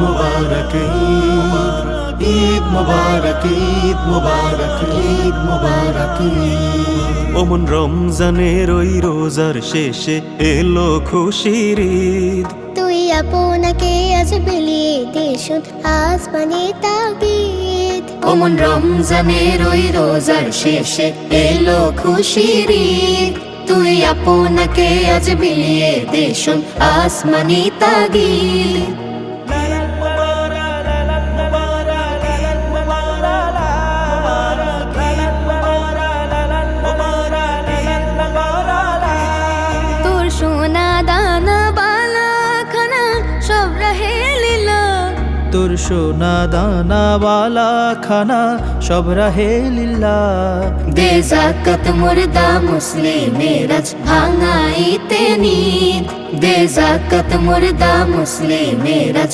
মুবারক ঈদ মুবারক ঈদ মুবারক ঈদ মুবারক। ওমন রমজানের ওই রোজার শেষে এলো খুশির ঈদ। তুই আপনাকে আজ বিলিয়ে দে শুধ আসমানে তাগিদ। ওমন রমজানের ওই রোজার শেষে এলো খুশির ঈদ। তুই আপনাকে আজ বিলিয়ে দে শুন আসমানি তাগিদ। তোর সোনা দানা বালা খানা সব রহে লীলা। তোর সোনা দানা वाला खाना सब रहे लिल्लाह। দে যাকাত মুর্দা মুসলিমেরাজ ভাঙাইতে নিদ। দে যাকাত মুর্দা মুসলিমেরাজ